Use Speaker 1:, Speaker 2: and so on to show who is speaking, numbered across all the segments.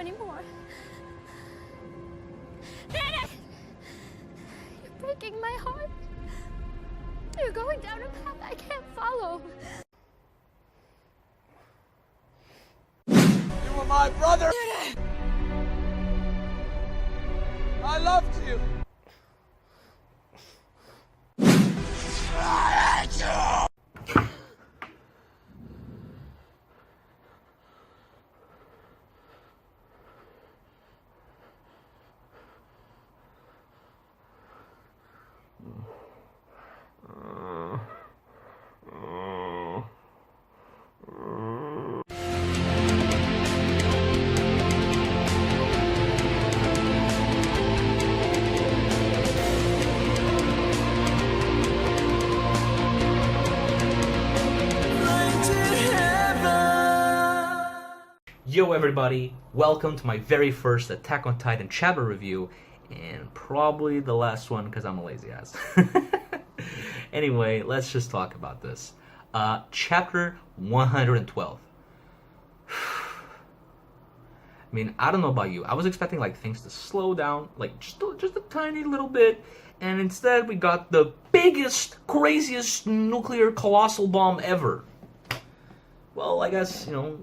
Speaker 1: anymore. Eren! You're breaking my heart. You're going down a path I can't follow.
Speaker 2: You were my brother! I loved you!
Speaker 3: Yo everybody, welcome to my very first Attack on Titan chapter review, and probably the last one because I'm a lazy ass. Anyway, let's just talk about this. Chapter 112. I mean, I don't know about you, I was expecting like things to slow down, like just a tiny little bit, and instead we got the biggest, craziest nuclear colossal bomb ever. Well, I guess, you know,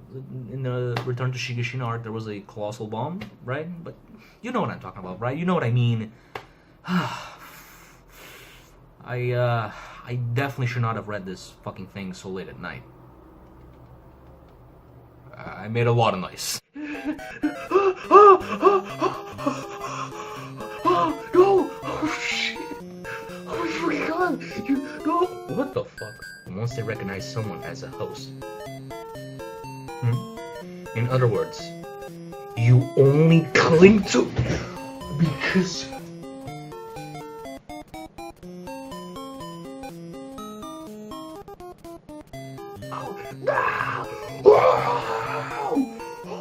Speaker 3: in the Return to Shingeki arc, there was a colossal bomb, right? But you know what I'm talking about, right? You know what I mean. I definitely should not have read this fucking thing so late at night. I made a lot of noise. No! Oh, shit! Oh, my god! No! What the fuck? Once they recognize someone as a host. In other words, you only cling to because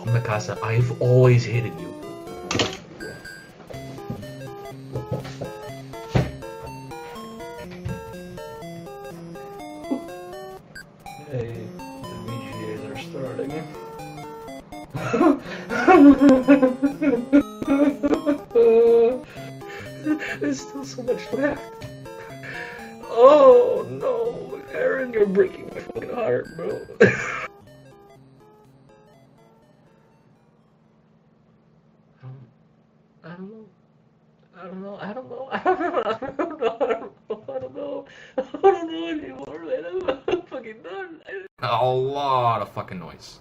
Speaker 3: Mikasa, I've always hated you. Hey, the VGAs are starting. There's still so much left. Oh no, Eren, you're breaking my fucking heart, bro. I don't know anymore, man. I'm fucking done. A lot of fucking noise.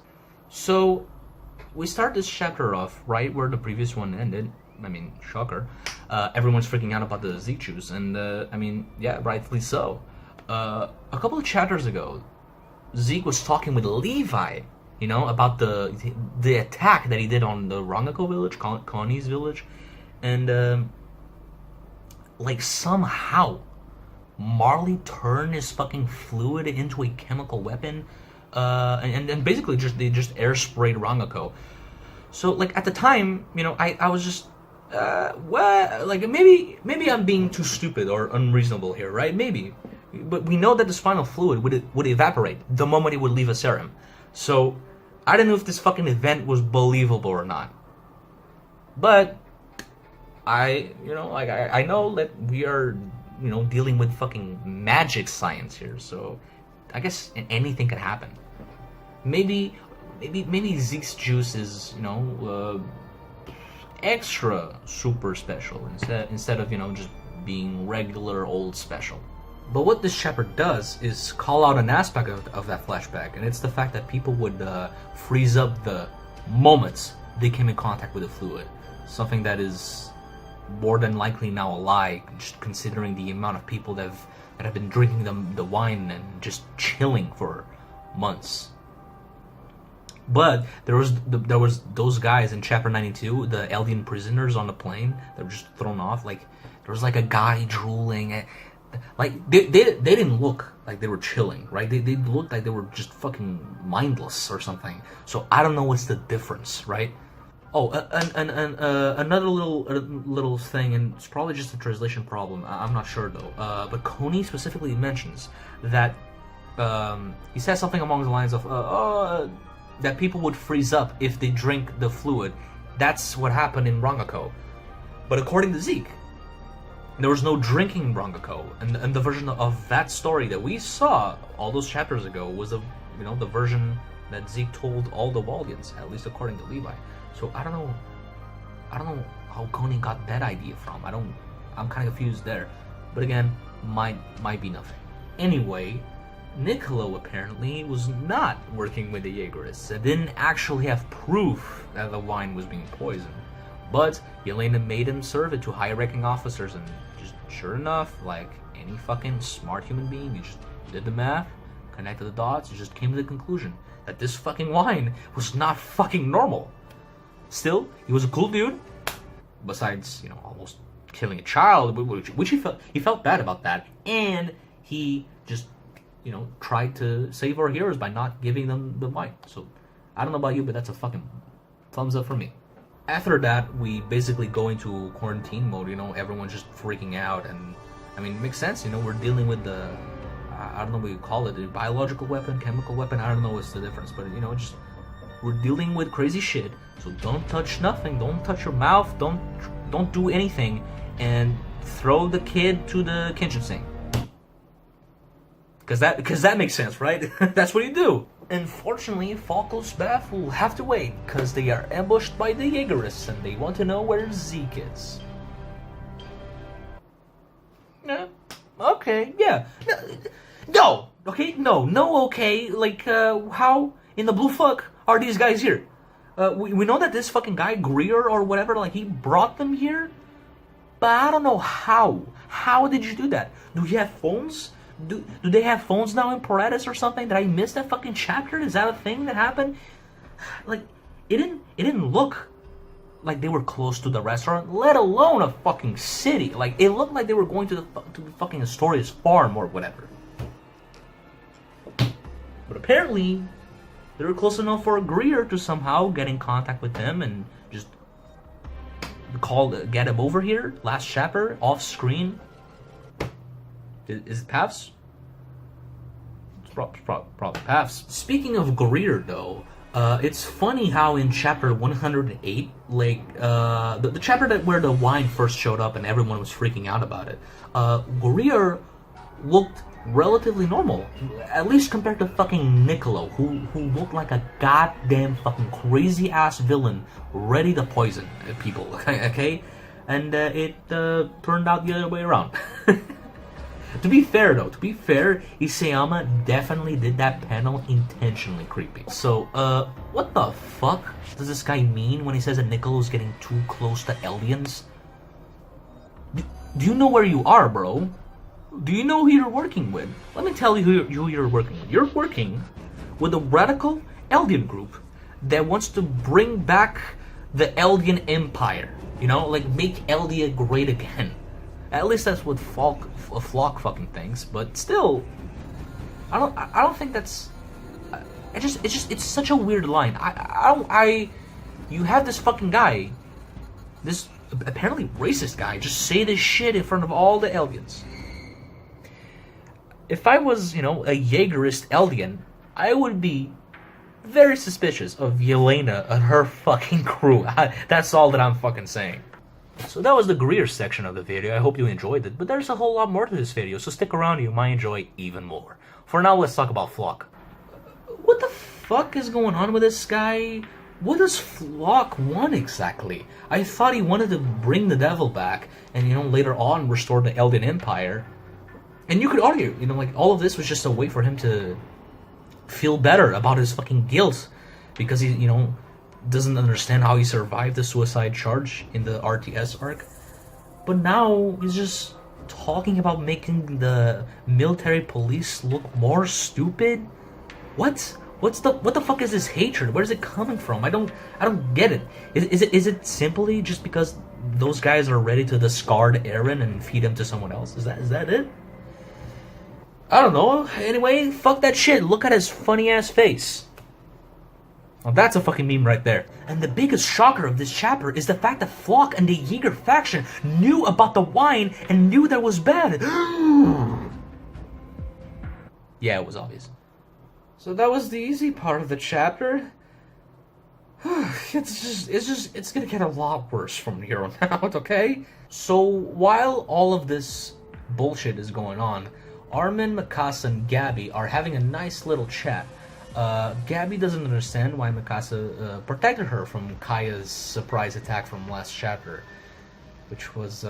Speaker 3: So, we start this chapter off right where the previous one ended. I mean, shocker. Everyone's freaking out about the Zechus, and I mean, yeah, rightfully so. A couple of chapters ago, Zeke was talking with Levi, you know, about the attack that he did on the Rangako village, Connie's village, and like somehow Marley turned his fucking fluid into a chemical weapon, and basically they just air sprayed Rangako. So like at the time, you know, I was just what, like maybe I'm being too stupid or unreasonable here, right? Maybe, but we know that the spinal fluid would evaporate the moment it would leave a serum. So I don't know if this fucking event was believable or not. But I know that we are, you know, dealing with fucking magic science here, so I guess anything could happen. Maybe Zeke's juice is, you know, extra super special instead of, you know, just being regular old special. But what this chapter does is call out an aspect of that flashback, and it's the fact that people would freeze up the moments they came in contact with the fluid. Something that is more than likely now a lie, just considering the amount of people that have been drinking the wine and just chilling for months. But there was those guys in chapter 92, the alien prisoners on the plane that were just thrown off. Like there was like a guy drooling. Like they didn't look like they were chilling, right? They looked like they were just fucking mindless or something. So I don't know what's the difference, right? Oh, and another little thing, and it's probably just a translation problem. I'm not sure though. But Coney specifically mentions that he says something along the lines of that people would freeze up if they drink the fluid that's what happened in Rangako. But according to Zeke, there was no drinking in Rangako, and the version of that story that we saw all those chapters ago was the version that Zeke told all the Waldians, at least according to Levi. So I don't know how Conan got that idea from. I'm kind of confused there. But again, might be nothing. Anyway, Niccolo apparently was not working with the Yeagerists and didn't actually have proof that the wine was being poisoned. But Yelena made him serve it to high-ranking officers, and just sure enough, like any fucking smart human being, you just did the math, connected the dots, and just came to the conclusion that this fucking wine was not fucking normal. Still, he was a cool dude. Besides, almost killing a child, which he felt bad about that, and he just, tried to save our heroes by not giving them the wine. So, I don't know about you, but that's a fucking thumbs up for me. After that, we basically go into quarantine mode. Everyone's just freaking out, and I mean, it makes sense. We're dealing with the, I don't know what you call it, a biological weapon, chemical weapon. I don't know what's the difference, but just we're dealing with crazy shit. So don't touch nothing. Don't touch your mouth. Don't do anything, and throw the kid to the kitchen sink. Because that makes sense, right? That's what you do. Unfortunately, Falco's staff will have to wait, because they are ambushed by the Yeagerists, and they want to know where Zeke is. Okay, yeah. No, okay, no, okay. Like, how in the blue fuck are these guys here? We know that this fucking guy, Greer or whatever, like, he brought them here, but I don't know how. How did you do that? Do you have phones? Do they have phones now in Paradis or something? Did I miss that fucking chapter? Is that a thing that happened? Like, it didn't look like they were close to the restaurant, let alone a fucking city. Like, it looked like they were going to the fucking Astoria's farm or whatever. But apparently, they were close enough for Greer to somehow get in contact with them and just get him over here. Last chapter, off screen. Is it Pavs? It's probably Pavs. Speaking of Greer, though, it's funny how in chapter 108, like, the chapter where the wine first showed up and everyone was freaking out about it, Greer looked relatively normal, at least compared to fucking Niccolo, who looked like a goddamn fucking crazy ass villain ready to poison people. Okay, and it turned out the other way around. To be fair, Isayama definitely did that panel intentionally creepy. So, what the fuck does this guy mean when he says that Niccolo's getting too close to Eldians? Do you know where you are, bro? Do you know who you're working with? Let me tell you who you're working with. You're working with a radical Eldian group that wants to bring back the Eldian Empire. Like, make Eldia great again. At least that's what Flock fucking thinks, but still, I don't think that's. It's such a weird line. You have this fucking guy, this apparently racist guy, just say this shit in front of all the Eldians. If I was, a Yeagerist Eldian, I would be very suspicious of Yelena and her fucking crew. That's all that I'm fucking saying. So that was the Greer section of the video. I hope you enjoyed it, but there's a whole lot more to this video, so stick around, you might enjoy even more. For now, let's talk about Flock. What the fuck is going on with this guy? What does Flock want exactly? I thought he wanted to bring the devil back, and later on restore the Eldian Empire. And you could argue, like, all of this was just a way for him to feel better about his fucking guilt, because he, doesn't understand how he survived the suicide charge in the RTS arc. But now he's just talking about making the military police look more stupid. What the fuck is this hatred? Where is it coming from? I don't get it. Is it simply just because those guys are ready to discard Eren and feed him to someone else? Is that it? I don't know. Anyway, fuck that shit. Look at his funny ass face. Well, that's a fucking meme right there. And the biggest shocker of this chapter is the fact that Flock and the Yeager faction knew about the wine and knew that was bad. Yeah, it was obvious. So that was the easy part of the chapter. it's gonna get a lot worse from here on out, okay? So while all of this bullshit is going on, Armin, Mikasa, and Gabby are having a nice little chat. Gabby doesn't understand why Mikasa protected her from Kaya's surprise attack from last chapter, which was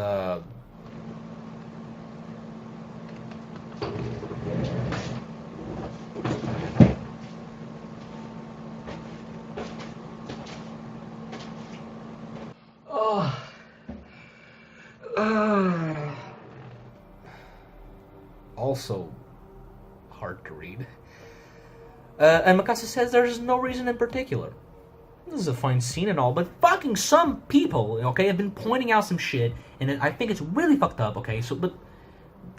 Speaker 3: also hard to read. And Mikasa says there's no reason in particular. This is a fine scene and all, but fucking some people, okay, have been pointing out some shit, and I think it's really fucked up, okay? So, but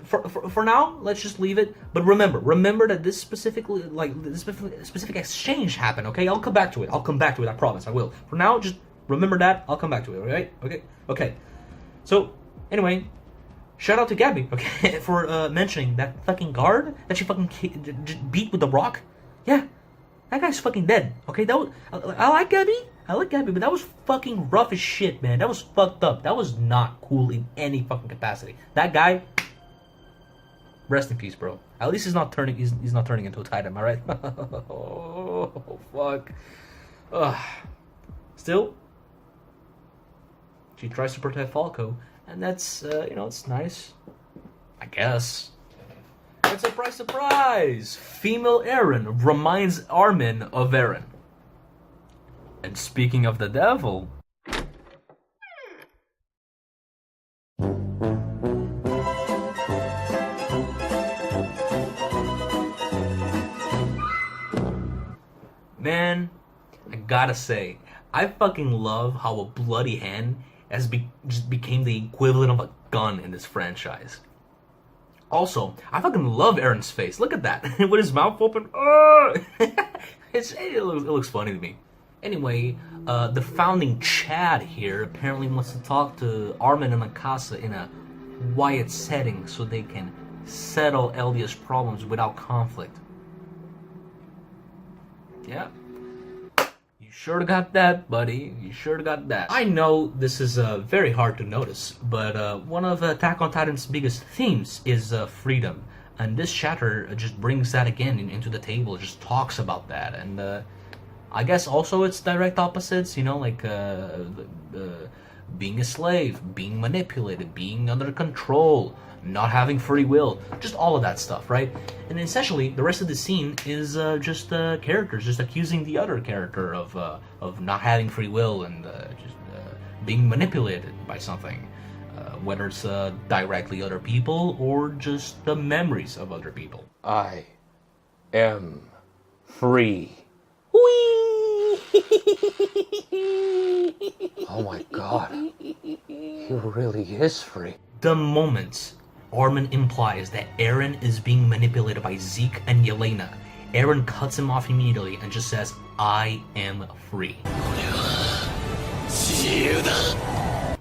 Speaker 3: for now, let's just leave it. But remember that this specifically, like, this specific exchange happened, okay? I'll come back to it. I promise, I will. For now, just remember that. I'll come back to it, alright? Okay. So, anyway, shout out to Gabby, okay, for mentioning that fucking guard that she fucking beat with the rock. Yeah, that guy's fucking dead. Okay, that was I like Gabby, but that was fucking rough as shit, man. That was fucked up. That was not cool in any fucking capacity. That guy, rest in peace, bro. At least he's not turning into a Titan. Am I right? Oh fuck. Still, she tries to protect Falco, and that's it's nice, I guess. And surprise, surprise! Female Eren reminds Armin of Eren. And speaking of the devil... Man, I gotta say, I fucking love how a bloody hand just became the equivalent of a gun in this franchise. Also, I fucking love Eren's face. Look at that. With his mouth open. It looks funny to me. Anyway, the founding Chad here apparently wants to talk to Armin and Mikasa in a quiet setting so they can settle Eldia's problems without conflict. Yeah. You sure got that, buddy. You sure got that. I know this is very hard to notice, but one of Attack on Titan's biggest themes is freedom. And this chapter just brings that again into the table, just talks about that. And I guess also it's direct opposites, like being a slave, being manipulated, being under control, not having free will, just all of that stuff, right? And essentially, the rest of the scene is just characters just accusing the other character of not having free will and just being manipulated by something, whether it's directly other people or just the memories of other people.
Speaker 2: I am free.
Speaker 3: Whee!
Speaker 2: Oh my god. He really is free.
Speaker 3: The moment Armin implies that Eren is being manipulated by Zeke and Yelena, Eren cuts him off immediately and just says, I am free.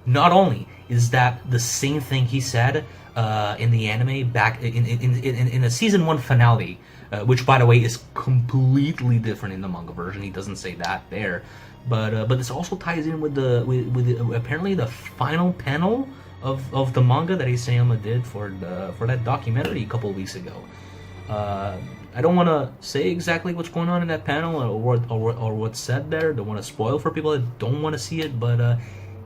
Speaker 3: Not only is that the same thing he said in the anime back in a season 1 finale, which by the way is completely different in the manga version. He doesn't say that there, but this also ties in with apparently the final panel of the manga that Isayama did for that documentary a couple of weeks ago. I don't want to say exactly what's going on in that panel or what's said there. Don't want to spoil for people that don't want to see it, but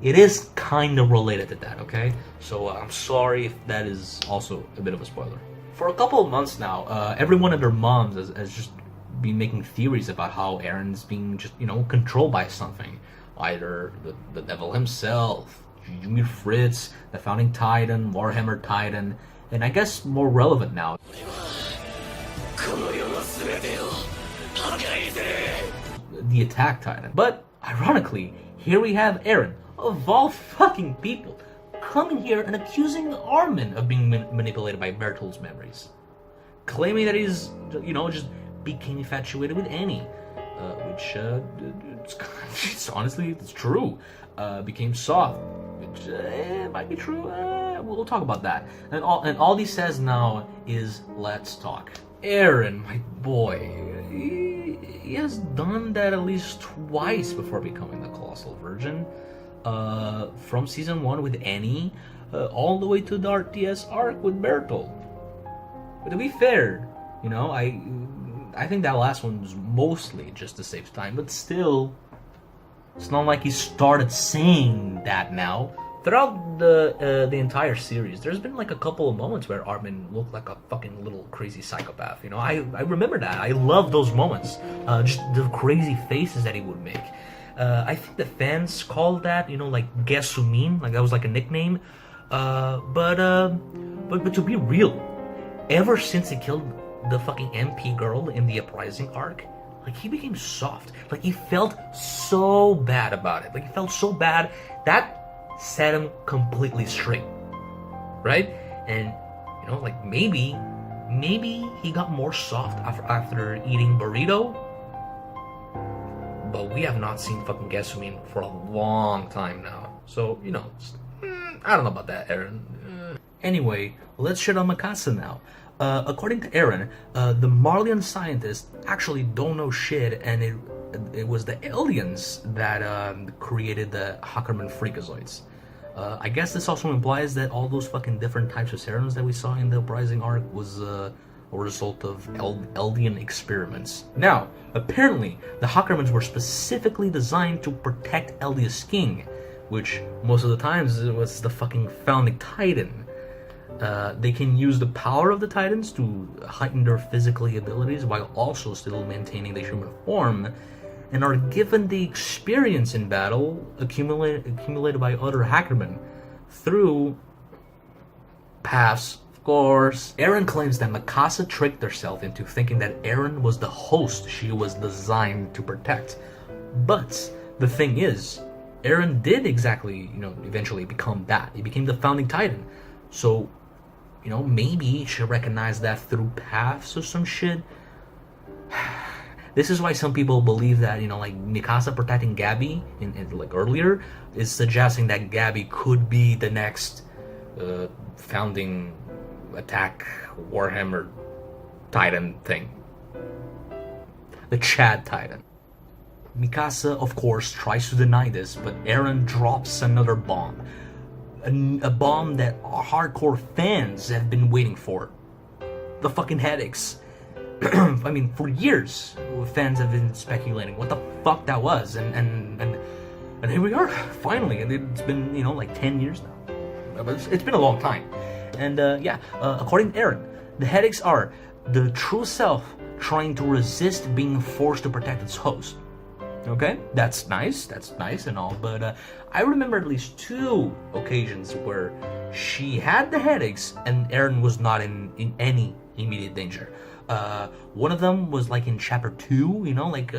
Speaker 3: it is kind of related to that, okay? So I'm sorry if that is also a bit of a spoiler. For a couple of months now, everyone and their moms has just been making theories about how Eren's being just, controlled by something. Either the devil himself, Ymir Fritz, the founding Titan, Warhammer Titan, and I guess more relevant now, the Attack Titan. But ironically, here we have Eren, of all fucking people, coming here and accusing Armin of being manipulated by Bertolt's memories, claiming that he's, just became infatuated with Annie, which it's honestly, it's true. Became soft, which might be true. We'll talk about that. And all he says now is, let's talk. Eren, my boy, he has done that at least twice before becoming the Colossal Virgin. From season 1 with Annie, all the way to the RTS arc with Bertolt. But to be fair, you know, I think that last one was mostly just to save time, but still, it's not like he started saying that now. Throughout the entire series, there's been like a couple of moments where Armin looked like a fucking little crazy psychopath. You know, I remember that. I love those moments. Just the crazy faces that he would make. I think the fans called that, you know, like Gesumin, like that was like a nickname. But to be real, ever since he killed the fucking MP girl in the Uprising arc, like he became soft. Like he felt so bad about it. Like he felt so bad that set him completely straight, right? And you know, like maybe he got more soft after eating burrito, but we have not seen fucking Gesumin for a long time now. So you know, I don't know about that, Eren. Anyway, let's shit on Mikasa now. According to Eren, the Marleyan scientists actually don't know shit, and it was the aliens that created the Hackerman freakazoids. I guess this also implies that all those fucking different types of serums that we saw in the Uprising arc was a result of Eldian experiments. Now, apparently, the Hackermans were specifically designed to protect Eldia's king, which most of the times it was the fucking founding titan. They can use the power of the Titans to heighten their physical abilities while also still maintaining their human form, and are given the experience in battle accumulated by other Hackermen through paths, of course. Eren claims that Mikasa tricked herself into thinking that Eren was the host she was designed to protect. But the thing is, Eren did exactly, you know, eventually become that. He became the founding Titan. So, you know, maybe she recognized that through paths or some shit. This is why some people believe that, you know, like Mikasa protecting Gabi in like earlier is suggesting that Gabi could be the next founding attack Warhammer Titan thing. The Chad Titan. Mikasa, of course, tries to deny this, but Eren drops another bomb. A bomb that hardcore fans have been waiting for. The fucking headaches. I mean, for years, fans have been speculating what the fuck that was, and here we are, finally. It's been, you know, like 10 years now. It's been a long time. And according to Eren, the headaches are the true self trying to resist being forced to protect its host. Okay, that's nice and all, but I remember at least 2 occasions where she had the headaches and Eren was not in any immediate danger. One of them was like in chapter 2, you know, like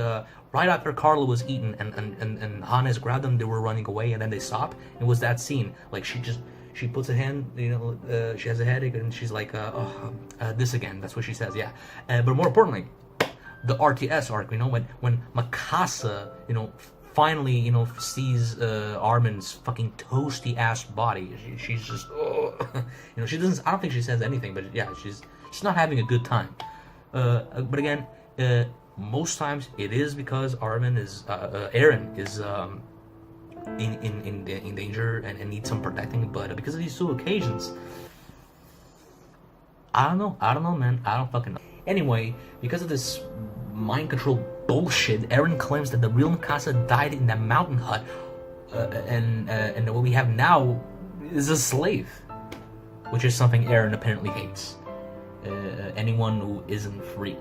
Speaker 3: right after Carla was eaten and Hannes grabbed them, they were running away and then they stopped. It was that scene, like she puts a hand, you know, she has a headache and she's like, this again, that's what she says, yeah. But more importantly, the RTS arc, you know, when Mikasa, you know, finally, you know, sees Armin's fucking toasty ass body, she's just, you know, she doesn't. I don't think she says anything, but yeah, she's not having a good time. But again, most times it is because Eren is in danger and needs some protecting. But because of these 2 occasions, I don't know, man. I don't fucking know. Anyway, because of this mind control bullshit, Eren claims that the real Mikasa died in that mountain hut, and what we have now is a slave, which is something Eren apparently hates. Anyone who isn't free.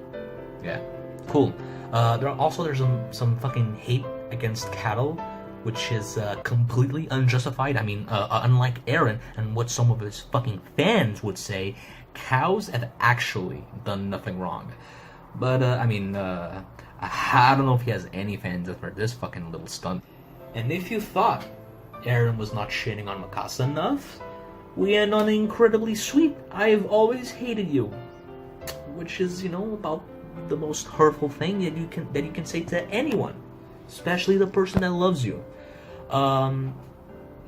Speaker 3: Yeah, cool. There's some fucking hate against cattle, which is completely unjustified. I mean, unlike Eren and what some of his fucking fans would say, cows have actually done nothing wrong. But I mean, I don't know if he has any fans after this fucking little stunt. And if you thought Eren was not shitting on Mikasa enough, we end on incredibly sweet "I've always hated you," which is, you know, about the most hurtful thing that you can say to anyone, especially the person that loves you.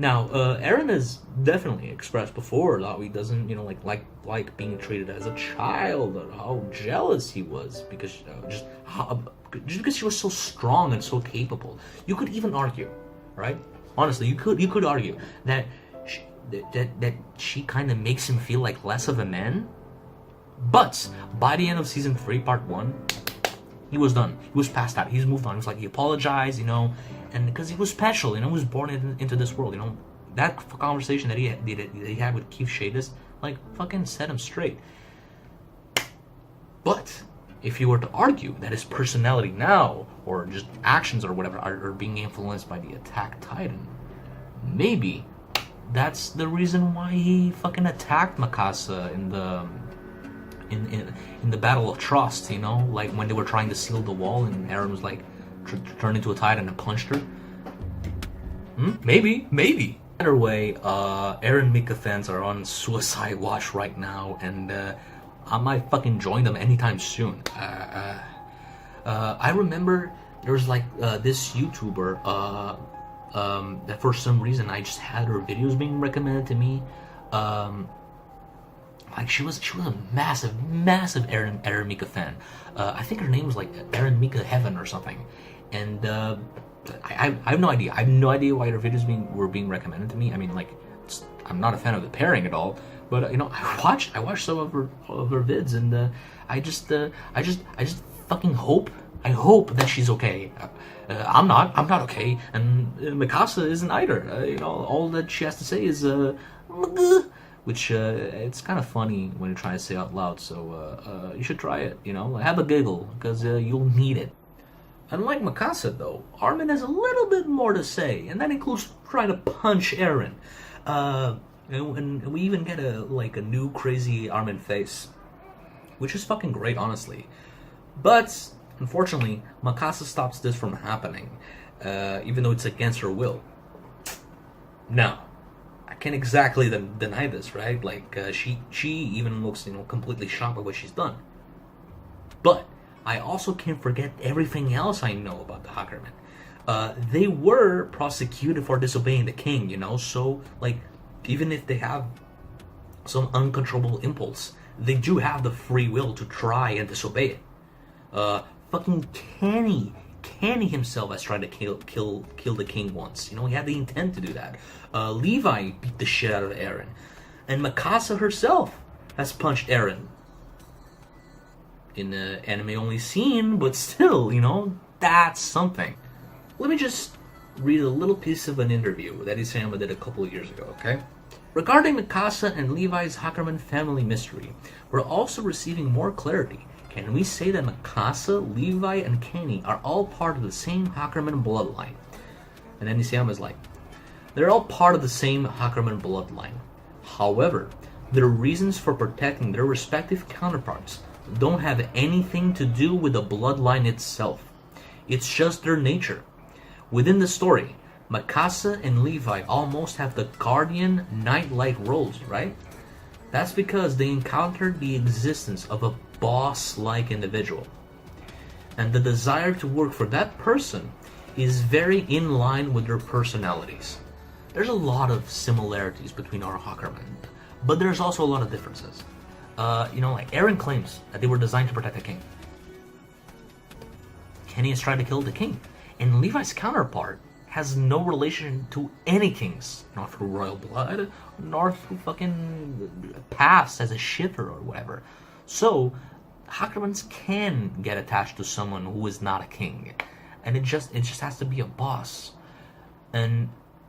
Speaker 3: Now, Eren has definitely expressed before that he doesn't, like being treated as a child, or how jealous he was because just because she was so strong and so capable. You could even argue, right? Honestly, you could argue that she kind of makes him feel like less of a man. But by the end of season 3, part 1, he was done. He was past that. He's moved on. He was like, he apologized, and because he was special, he was born into this world, That conversation that he had with Keith Shadis, fucking set him straight. But if you were to argue that his personality now, or just actions or whatever, are being influenced by the Attack Titan, maybe that's the reason why he fucking attacked Mikasa in the Battle of Trust, like when they were trying to seal the wall and Eren was like turned into a Titan and punched her. Maybe. Either way, Eren Mika fans are on suicide watch right now, and I might fucking join them anytime soon. I remember there was this YouTuber that for some reason I just had her videos being recommended to me. She was a massive Eren Mika fan. I think her name was Eren Mika Heaven or something, and I have no idea. I have no idea why her videos were being recommended to me. I mean, I'm not a fan of the pairing at all, but I watched some of her vids, and I just fucking hope. I hope that she's okay. I'm not okay, and Mikasa isn't either. All that she has to say is which it's kind of funny when you try to say out loud. So you should try it. Have a giggle because you'll need it. Unlike Mikasa, though, Armin has a little bit more to say, and that includes trying to punch Eren. And we even get a new crazy Armin face, which is fucking great, honestly. But unfortunately, Mikasa stops this from happening, even though it's against her will. Now, I can't exactly deny this, right? She even looks completely shocked by what she's done. But I also can't forget everything else I know about the Hackermen. They were prosecuted for disobeying the king, so, even if they have some uncontrollable impulse, they do have the free will to try and disobey it. Fucking Kenny himself has tried to kill the king once. He had the intent to do that. Levi beat the shit out of Eren. And Mikasa herself has punched Eren. In the anime-only scene, but still, that's something. Let me just read a little piece of an interview that Isayama did a couple of years ago, okay? Regarding Mikasa and Levi's Hackerman family mystery, we're also receiving more clarity. Can we say that Mikasa, Levi, and Kenny are all part of the same Hackerman bloodline? And then Isayama's like, they're all part of the same Hackerman bloodline. However, their reasons for protecting their respective counterparts don't have anything to do with the bloodline itself. It's just their nature. Within the story, Mikasa and Levi almost have the guardian knight-like roles, right? That's because they encountered the existence of a boss-like individual. And the desire to work for that person is very in line with their personalities. There's a lot of similarities between our Hackermen, but there's also a lot of differences. Eren claims that they were designed to protect the king. Kenny has tried to kill the king. And Levi's counterpart has no relation to any kings. Not through royal blood, nor through fucking past as a shiver or whatever. So, Hackermans can get attached to someone who is not a king. And it just has to be a boss. And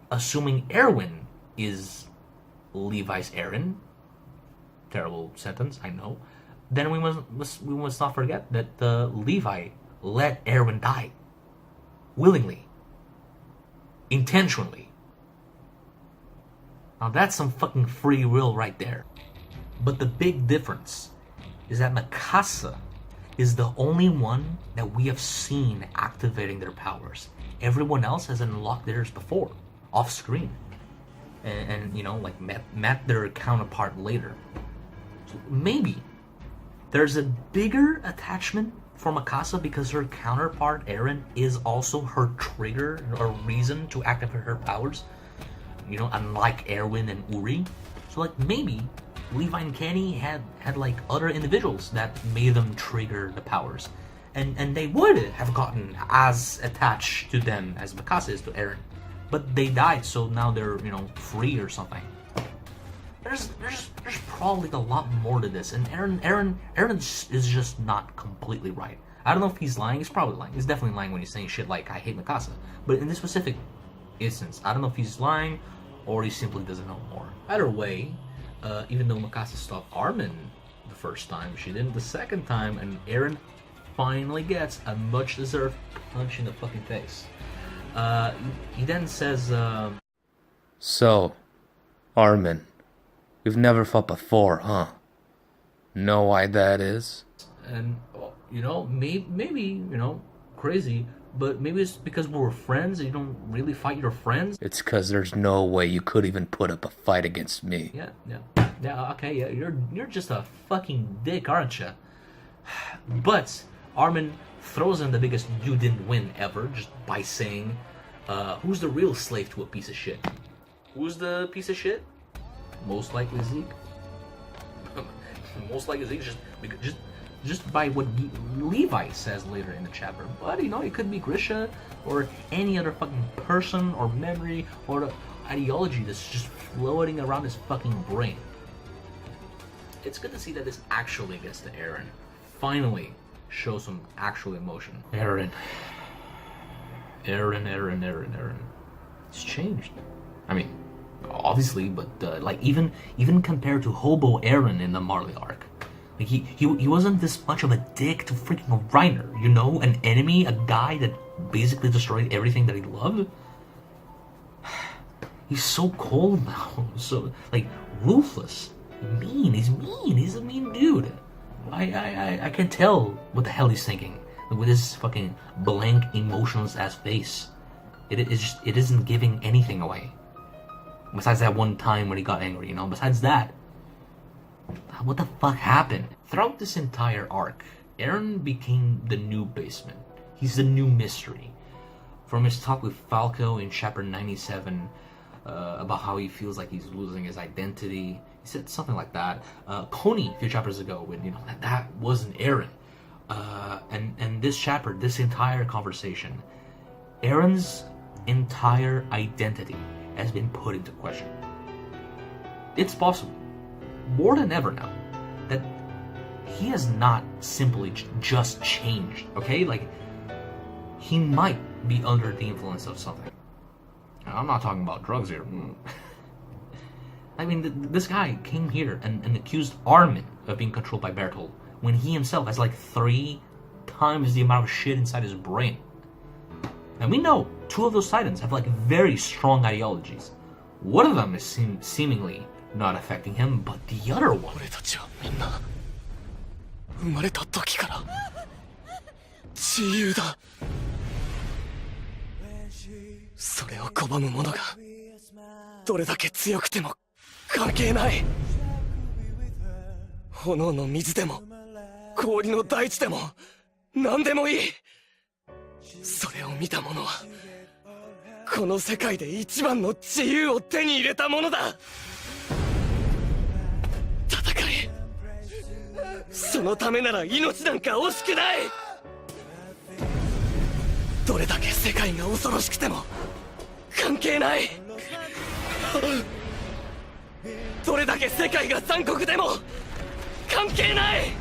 Speaker 3: assuming Erwin is Levi's Eren, terrible sentence, I know, then we must not forget that Levi let Erwin die. Willingly. Intentionally. Now that's some fucking free will right there. But the big difference is that Mikasa is the only one that we have seen activating their powers. Everyone else has unlocked theirs before, off screen. And met their counterpart later. Maybe there's a bigger attachment for Mikasa because her counterpart Eren is also her trigger or reason to activate her powers. you know, unlike Erwin and Uri. So like maybe Levi and Kenny had like other individuals that made them trigger the powers. And they would have gotten as attached to them as Mikasa is to Eren. But they died, so now they're, you know, free or something. There's probably a lot more to this, and Eren is just not completely right. I don't know if he's lying. He's probably lying. He's definitely lying when he's saying shit like "I hate Mikasa." But in this specific instance, I don't know if he's lying or he simply doesn't know more. Either way, even though Mikasa stopped Armin the first time, she didn't the second time, and Eren finally gets a much-deserved punch in the fucking face. He then says,
Speaker 2: So, Armin, we've never fought before, huh? Know why that is?
Speaker 3: and you know, maybe you know, crazy, but maybe it's because we're friends and you don't really fight your friends.
Speaker 2: It's 'cause there's no way you could even put up a fight against me.
Speaker 3: Yeah, okay, yeah, you're just a fucking dick, aren't you? But Armin throws in the biggest "you didn't win" ever, just by saying, who's the real slave to a piece of shit? Who's the piece of shit? Most likely Zeke. Most likely Zeke, just by what Levi says later in the chapter. But you know, it could be Grisha or any other fucking person or memory or ideology that's just floating around his fucking brain. It's good to see that this actually gets to Eren. Finally shows some actual emotion. Eren. It's changed. I mean, obviously, but like even compared to Hobo Eren in the Marley arc, like he wasn't this much of a dick to freaking Reiner, you know, an enemy, a guy that basically destroyed everything that he loved. He's so cold now, so like ruthless, mean. He's a mean dude. I can tell what the hell he's thinking with his fucking blank emotionless ass face. It isn't giving anything away. Besides that one time when he got angry, you know. Besides that, what the fuck happened? Throughout this entire arc, Eren became the new basement. He's the new mystery. From his talk with Falco in chapter 97, about how he feels like he's losing his identity. He said something like that. Coney, a few chapters ago, when you know that wasn't Eren. And this chapter, this entire conversation, Eren's entire identity has been put into question. It's possible, more than ever now, that he has not simply just changed, okay? Like, he might be under the influence of something. I'm not talking about drugs here. I mean, this guy came here and accused Armin of being controlled by Bertolt, when he himself has like 3 times the amount of shit inside his brain. And we know 2 of those titans have like very strong ideologies. One of them is seemingly not affecting him, but the other one...
Speaker 4: 生まれた時から自由だ。それを拒む者がどれだけ強くても関係ない。炎の水でも氷の大地でも何でもいい。それを見た者はこの世界で一番の自由を手に入れたものだ。戦い、そのためなら命なんか惜しくない。どれだけ世界が恐ろしくても関係ない。どれだけ世界が残酷でも関係ない。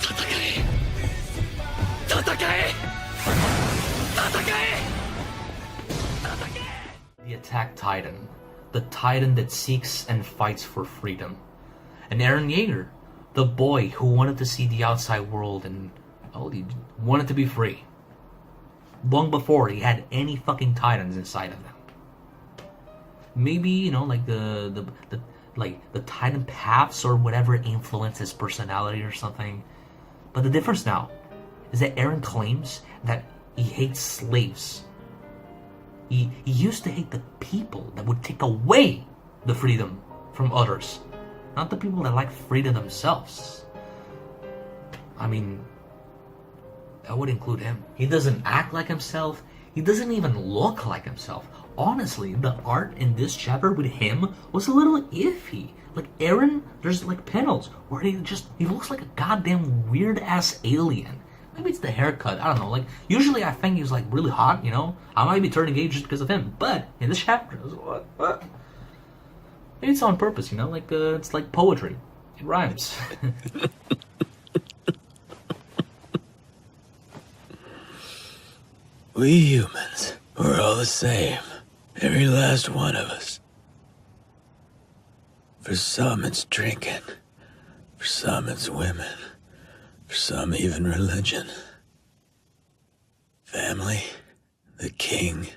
Speaker 4: 戦え、戦え、戦え、戦え。
Speaker 3: The Attack Titan. The Titan that seeks and fights for freedom. And Eren Yeager, the boy who wanted to see the outside world and, well, he wanted to be free. Long before he had any fucking Titans inside of him. Maybe, you know, like the Titan paths or whatever influence his personality or something. But the difference now is that Eren claims that he hates slaves. He used to hate the people that would take away the freedom from others, not the people that like freedom themselves. I mean, that would include him. He doesn't act like himself. He doesn't even look like himself. honestly, the art in this chapter with him was a little iffy. Like Eren, there's like panels where he looks like a goddamn weird ass alien. Maybe it's the haircut, I don't know. Like usually I think he's like really hot, you know. I might be turning gay just because of him, but in this chapter, I was like, what? Maybe it's on purpose, you know. Like it's like poetry. It rhymes.
Speaker 5: We humans, we're all the same. Every last one of us. For some it's drinking. For some it's women. For some even religion. Family, the king,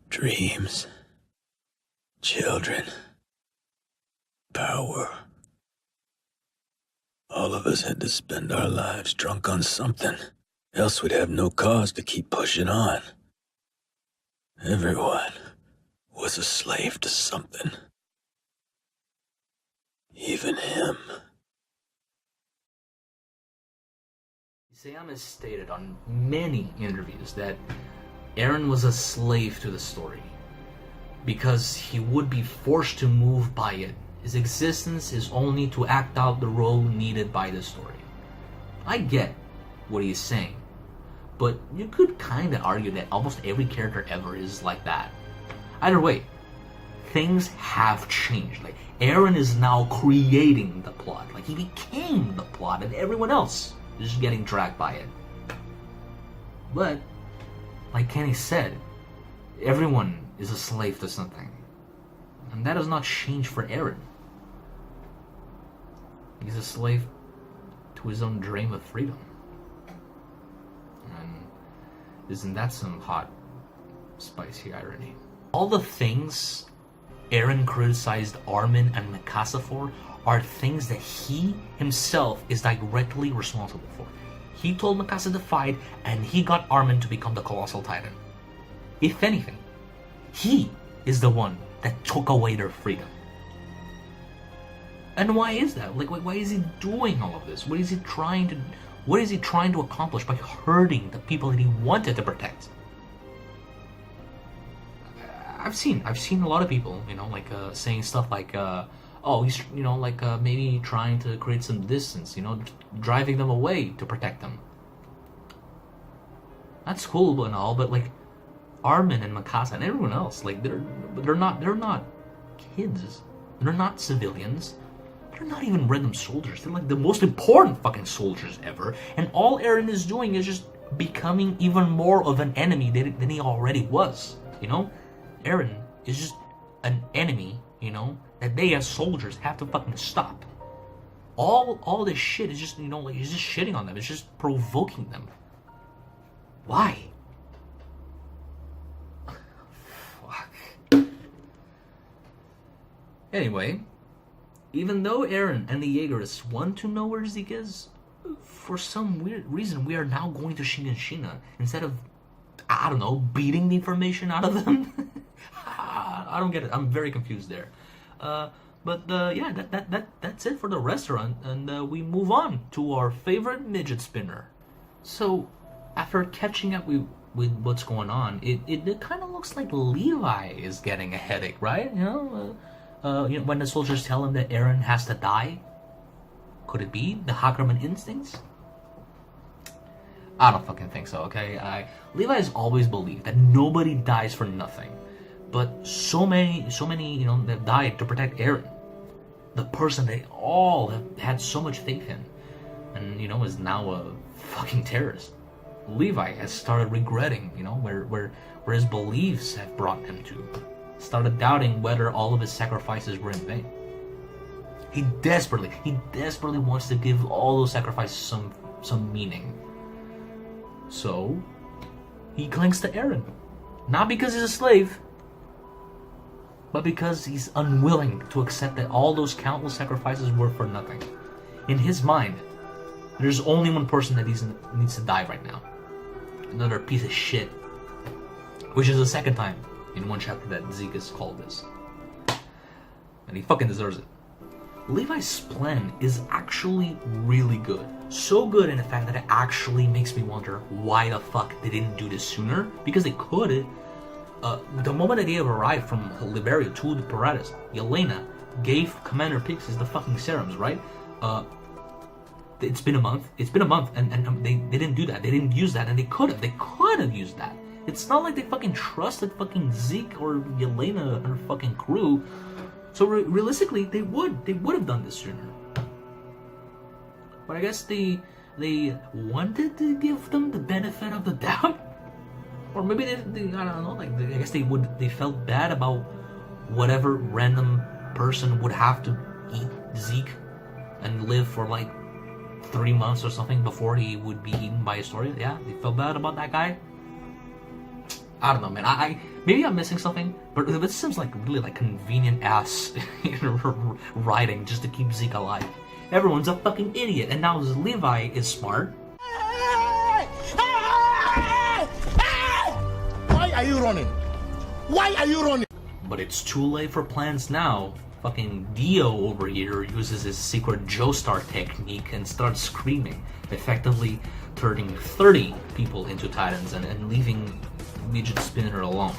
Speaker 5: dreams, children, power. All of us had to spend our lives drunk on something. Else we'd have no cause to keep pushing on. Everyone was a slave to something. Even him.
Speaker 3: Sam has stated on many interviews that Eren was a slave to the story because he would be forced to move by it. His existence is only to act out the role needed by the story. I get what he's saying, but you could kind of argue that almost every character ever is like that. Either way, things have changed. Like, Eren is now creating the plot. Like, he became the plot, and everyone else is just getting dragged by it. But, like Kenny said, everyone is a slave to something. And that does not change for Eren. He's a slave to his own dream of freedom. And isn't that some hot, spicy irony? All the things Eren criticized Armin and Mikasa for are things that he himself is directly responsible for. He told Mikasa to fight, and he got Armin to become the Colossal Titan. If anything, he is the one that took away their freedom. And why is that? Like, why is he doing all of this? What is he trying to accomplish by hurting the people that he wanted to protect? I've seen a lot of people, like saying stuff like, oh, he's, maybe trying to create some distance, driving them away to protect them. That's cool and all, but like Armin and Mikasa and everyone else, like they're not kids. They're not civilians. They're not even random soldiers. They're like the most important fucking soldiers ever. And all Eren is doing is just becoming even more of an enemy than he already was. Eren is just an enemy, that they as soldiers have to fucking stop. All this shit is just, he's just shitting on them. It's just provoking them. Why? Fuck. Anyway, even though Eren and the Yeagerists want to know where Zeke is, for some weird reason we are now going to Shingeki instead of, I don't know, beating the information out of them. I don't get it. I'm very confused there. Yeah, that's it for the restaurant, and we move on to our favorite midget spinner. So, after catching up with what's going on, it kind of looks like Levi is getting a headache, right? When the soldiers tell him that Eren has to die, could it be the Hakurman instincts? I don't fucking think so. Okay, Levi has always believed that nobody dies for nothing. But so many, that died to protect Eren, the person they all have had so much faith in, and is now a fucking terrorist. Levi has started regretting, where his beliefs have brought him to. Started doubting whether all of his sacrifices were in vain. He desperately wants to give all those sacrifices some meaning. So he clings to Eren, not because he's a slave, but because he's unwilling to accept that all those countless sacrifices were for nothing. In his mind, there's only one person that needs to die right now. Another piece of shit. Which is the second time in one chapter that Zeke is called this. And he fucking deserves it. Levi's plan is actually really good. So good in the fact that it actually makes me wonder why the fuck they didn't do this sooner. Because they could. The moment that they arrived from Liberia to the Paratus, Yelena gave Commander Pixies the fucking serums, right? It's been a month, and they didn't do that. They didn't use that, and they could have used that. It's not like they fucking trusted fucking Zeke or Yelena and her fucking crew. So realistically, they would have done this sooner. But I guess they wanted to give them the benefit of the doubt, or maybe they I don't know. Like I guess they felt bad about whatever random person would have to eat Zeke and live for like 3 months or something before he would be eaten by Astoria. Yeah, they felt bad about that guy. I don't know, man. I maybe I'm missing something, but this seems like really like convenient ass writing just to keep Zeke alive. Everyone's a fucking idiot, and now Levi is smart.
Speaker 6: Why are you running? Why are you running?
Speaker 3: But it's too late for plans now. Fucking Dio over here uses his secret Joestar technique and starts screaming, effectively turning 30 people into Titans and leaving Midget Spinner alone.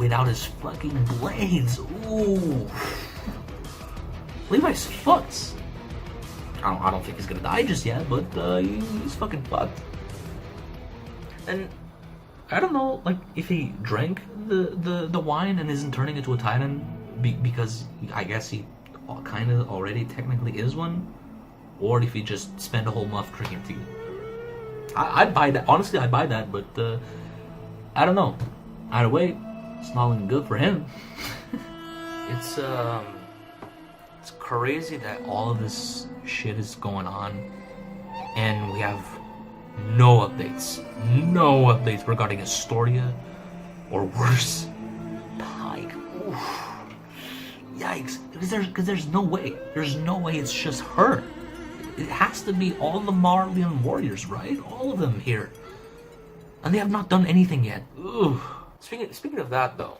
Speaker 3: Without his fucking blades. Ooh. Levi's fucked. I don't think he's gonna die just yet, but he's fucking fucked. And I don't know, like, if he drank the wine and isn't turning into a Titan because I guess he kind of already technically is one, or if he just spent a whole month drinking tea. I'd buy that. Honestly, I'd buy that, but I don't know. Either way, it's not looking good for him. It's crazy that all of this shit is going on, and we have no updates regarding Astoria, or worse, Pike. Oof. Yikes! Because there's no way it's just her. It has to be all the Marleyan warriors, right? All of them here, and they have not done anything yet. Ooh. Speaking of that though,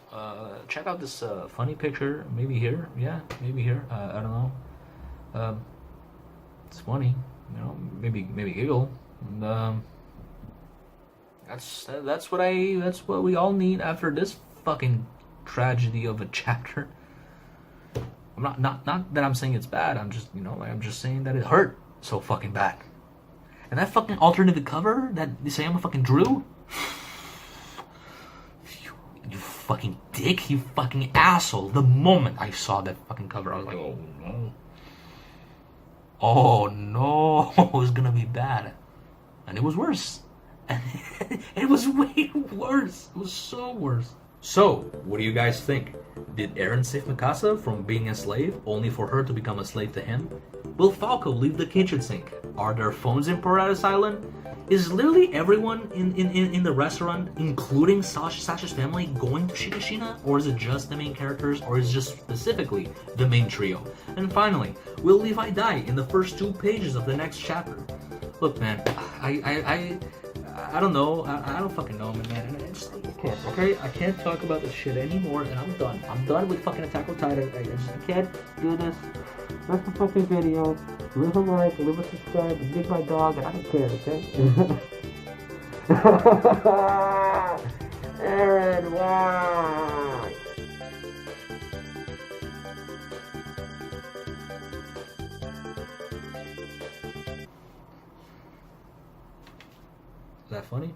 Speaker 3: check out this funny picture. Maybe here, yeah, maybe here. I don't know. It's funny, you know. Maybe giggle. And, that's what we all need after this fucking tragedy of a chapter. I'm not that I'm saying it's bad. I'm just I'm just saying that it hurt so fucking bad. And that fucking alternative cover that Isayama fucking drew. You fucking dick, you fucking asshole. The moment I saw that fucking cover, I was like, oh no. Oh no, it was gonna be bad. And it was worse. And it was way worse. It was so worse. So, what do you guys think? Did Eren save Mikasa from being a slave, only for her to become a slave to him? Will Falco leave the kitchen sink? Are there phones in Paradise Island? Is literally everyone in the restaurant, including Sasha's family, going to Shigashina? Or is it just the main characters? Or is it just specifically the main trio? And finally, will Levi die in the first 2 pages of the next chapter? Look, man, I don't know. I don't fucking know, man. I can't, okay? I can't talk about this shit anymore, and I'm done. I'm done with fucking Attack on Titan. I can't do this. That's the fucking video. Leave a like, leave a subscribe, dig my dog, and I don't care, okay? Eren, why? Is that funny?